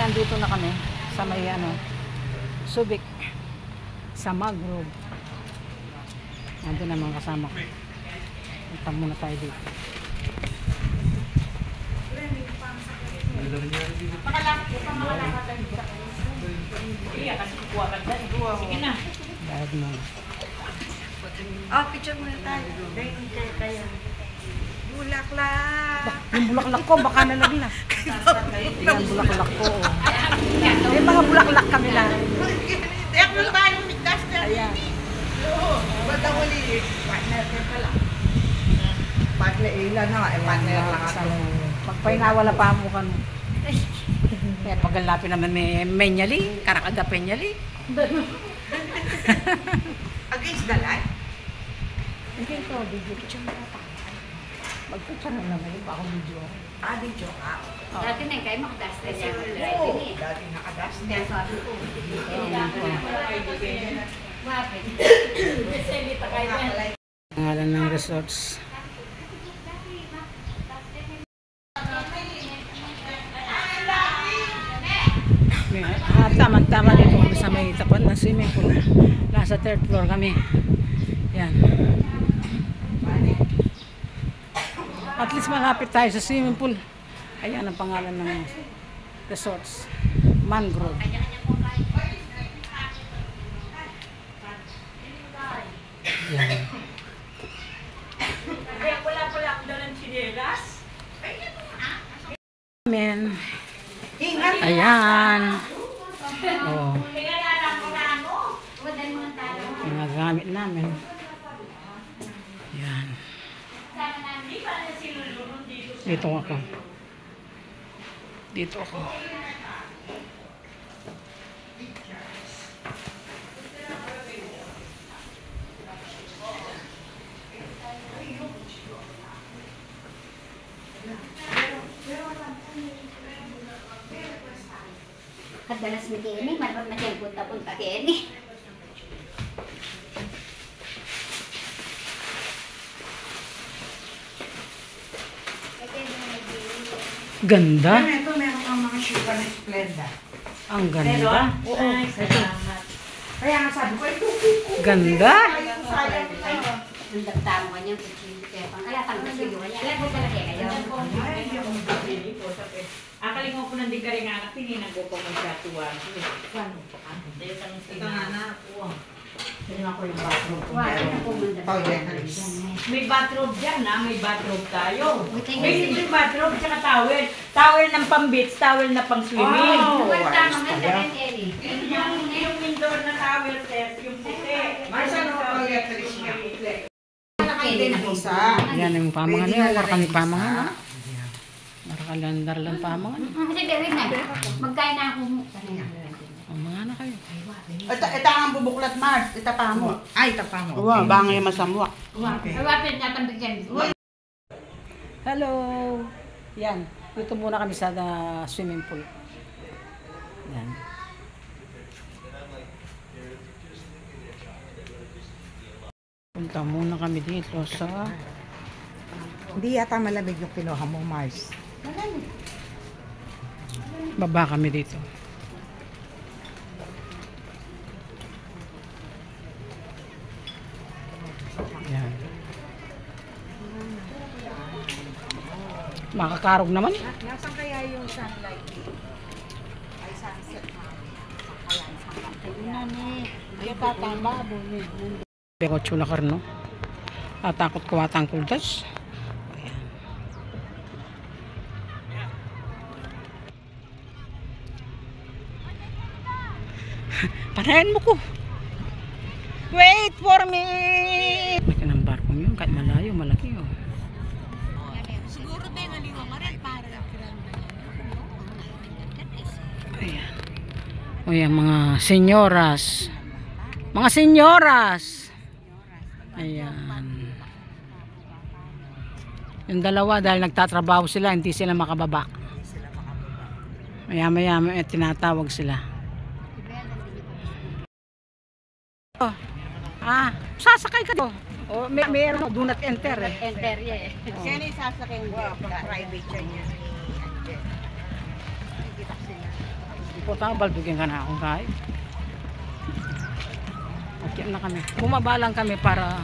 nandito na kami sa may Subic sa Mangrove. Nandun na mga kasama ko. Punta muna tayo dito. Sige na. Bayad muna. Oh, picture muna tayo. Dahil kayo. Bulaklak. Yung bulaklak ko, baka nalaglag. Yan, bulaklak ko. May mga bulaklak kami lang. Tiyak mo ba yung migdas na? Ayan. Oo. Ba't ang uli? Partner ka pala. Partner ilan na nga. Partner lang ako. Pagpahinga, wala pa mo kan. Kaya pagalapin naman may menyali, karakada penyali. Against the light? Hindi ito, video picture mo pa. Magpicture na naman yung ako video. Ah, video ka. Dati na kayo makadaster niya. Oo. Dati nakadas na. Sabi ko. Wapit. Pangalan ng resorts. Tama-tama dito kami sa may tapat ng swimming pool. Nasa 3rd floor kami. Yan. At least malapit tayo sa swimming pool. Ayan ang pangalan ng resorts. Mangrove. Yan. Wala pala ako dalang chinelas. Amen. Ayan. Oh. Yung mga gamit namin. Yan. Dito ako. Dito ako. Kadalas ni Kenny, marunong na siyang punta-punta Kenny. Ganda. Ito, meron kang mga sugar na Splenda. Ang ganda. Oo. Kaya nga sabi ko, ito. Ganda. Sayang ito. Ang dagtamo ka niya, kaya tanggal siya yun. Alam mo talaga kayo. Akalingon ko nanding ka rin anak, tininan ko pa magsatuan. Ito nga na. Tingnan ko yung bathroom ko. Wala na pumunta. Toiletries. May bathrobe dyan ha, may bathrobe tayo. Buti nga May si- simple bathrobe, tsaka towel. Towel ng pang-beach, towel na pang-swimming. Wow. Wala tama nga sa Kenny. Yung indoor na towel set, yung puti. Marsan ako toiletries niya. Kenny na po. Yan yung pamangan niya. Wala kami pamangan. Marakalandar lang pamangan. Kasi gawin na. Magkain na ako. Ang mga na kayo. Ito ang bubuklat, Mars. Ito pa mo. Ay, ito pa mo. Wow, bangay masamwa. Wapit na tambigyan. Hello! Yan. Dito muna kami sa swimming pool. Yan. Punta muna kami dito sa... Hindi yata malamig yung kinuha mo, Mars. Baba kami dito. Yan. Makakarog naman eh. Nasaan kaya yung sunlight dito? Ay, sunset na. Kaya Ay, tatama. Pero chula ka rin, no? Tatakot ko watang kuldas. Panahin mo ko. Wait for me! Laki ng barkong yun. Kahit malayo, malaki yun. Siguro tayo nga liwa marat para Ayan. O yan, mga senyoras. Mga senyoras! Ayan. Yung dalawa, dahil nagtatrabaho sila, hindi sila makababa. Maya-maya, tinatawag sila. Sasakay ka doon. O, mayroon do not enter eh. enter eh. Sino yung sasakyan niya? Private siya niya. Putang baldugin ka na akong kahit. Akyat na kami. Bumaba lang kami para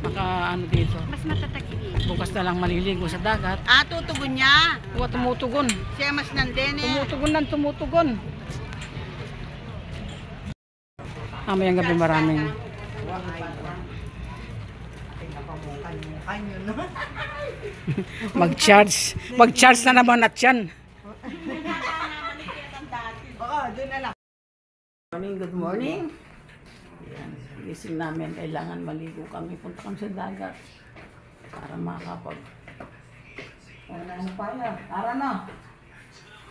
maka ano dito. Mas matatagin. Bukas na lang maliligo sa dagat. Ah, tutugon niya. Huwag tumutugon. Siya mas nandun eh. Tumutugon lang, tumutugon. Mamayang gabi maraming. Mag-charge. Mag-charge na naman at yan. Oo, doon na lang. Good morning. Yan, gising namin. Kailangan maligo kami. Punta kami sa dagat. Para makapag... Ano pa yan? Tara na.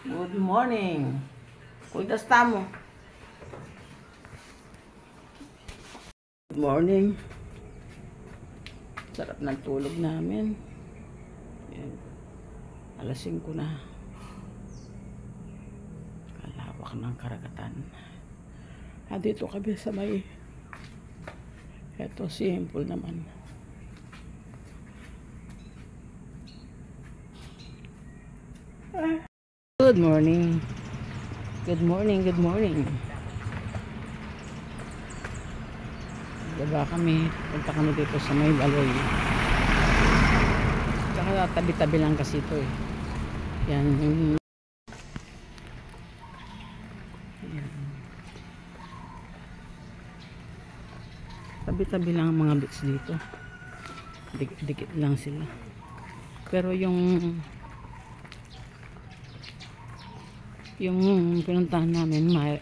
Good morning. Kuitas tamo. Good morning. Sarap ng tulog namin. Yan. Alas 5 na. Kalawak ng karagatan. Dito kami sa may... Ito, simple naman. Good morning. Good morning, good morning. Baba kami, punta kami dito sa may baloy. Saka tabi-tabi lang kasi ito eh. Yan. Yan. Tabi-tabi lang ang mga beach dito. Dikit lang sila. Pero yung pinuntahan namin may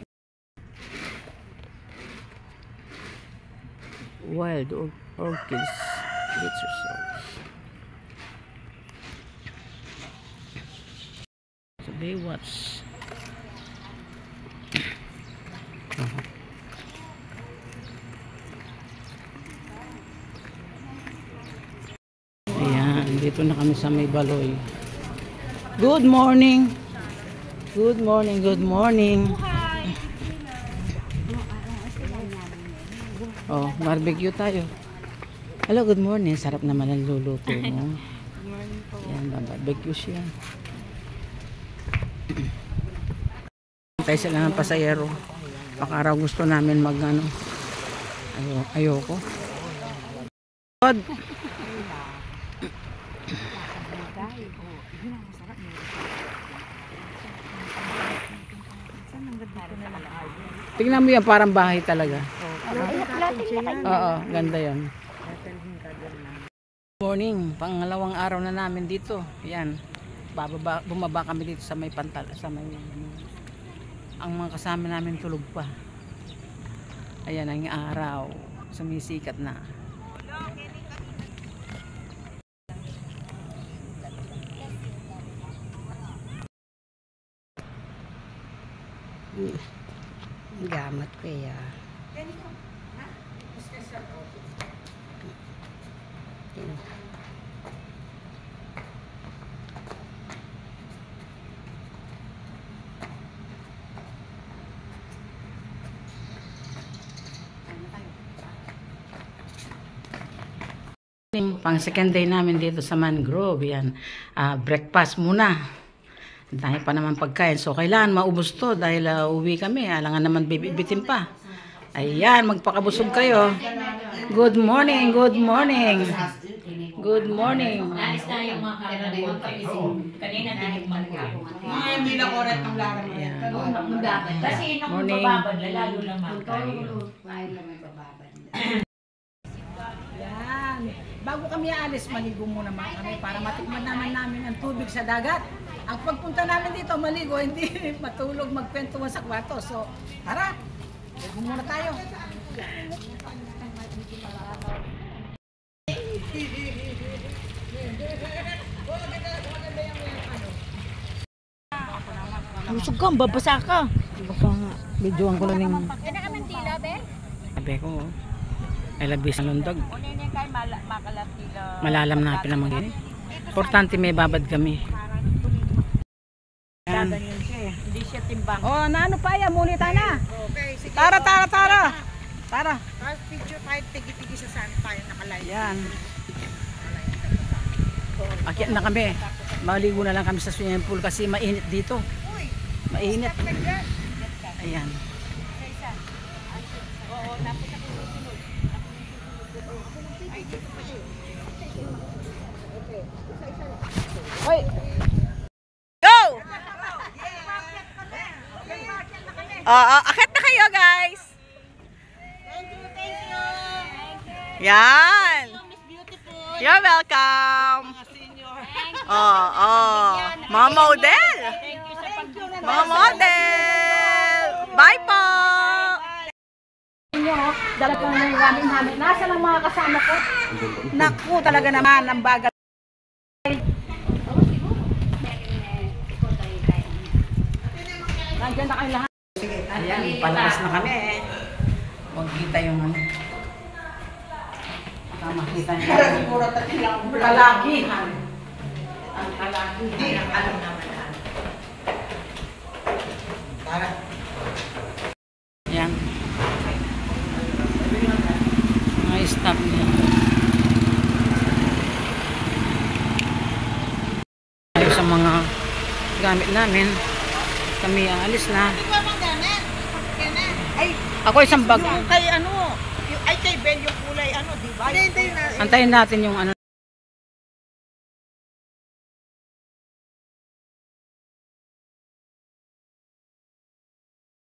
Wild Orchids Beach Resort. So Baywatch. Ayan, dito na kami sa may baloy. Good morning. Good morning, good morning. Oh, barbecue tayo. Hello, good morning. Sarap naman ang luluto mo. Yan, barbecue siya. Tayo sila ng pasayero. Baka araw gusto namin mag ano. Ayoko. God. Tingnan mo yan, parang bahay talaga. Oo, ganda yan. Morning, pangalawang araw na namin dito. Yan, bumaba kami dito sa may pantala, sa may ang mga kasama namin tulog pa. Ayan ang araw, sumisikat na. Gamat ko ya. Pang second day namin dito sa Mangrove, yan. Breakfast muna. Dahil pa naman pagkain. So, kailangan maubos to dahil uwi kami. Alangan naman bibitin pa. Ayan, magpakabusog kayo. Good morning, good morning. Good morning. Naalis na yung mga karaniwan kanina tinikman ko. Hindi lang oras ng laran. Kasi nung Morning. bababad, lalo lang makain. Yan. Bago kami aalis, maligo muna kami para matikman namin ang tubig sa dagat. Ang pagpunta namin dito, maligo, hindi matulog, magkwentuhan sa kwarto. So, tara, maligo muna tayo. Lusog ka, babasa ka. Baka nga, videoan ko lang yung... Yan ang amantila, be? Sabi ko, ay labis ang lundag. Malalam na pinamang gini. Importante may babad kami. Yan. Ganyan siya eh. Hindi siya timbang. Oh, naano pa yan, munita na. Okay, sige. Tara. Tara. Tapos picture tayo, tigi-tigi sa saan tayo nakalive. Yan. Akyat na kami. Maligo na lang kami sa swimming pool kasi mainit dito. Mainit. Ayan. Hoy! Go! Akit na kayo, guys. Yan. You're welcome. Mga model. Mga model. Bye po. Dala ko ng ramen namin. Nasaan ang mga kasama ko? Naku, talaga naman. Ang bagal. Nandiyan na kayo lahat. Ayan, palabas na kami eh. Huwag kita yung ano. Makita niyo. Kalakihan. Ang kalakihan. Alam naman yan. Yan. Mga staff niya. Tayo sa mga gamit namin. Kami aalis na. Ay, Ako isang bag. kay ano, ay kay Ben yung kulay ano, di ba? Hindi na. Antayin natin yung ano.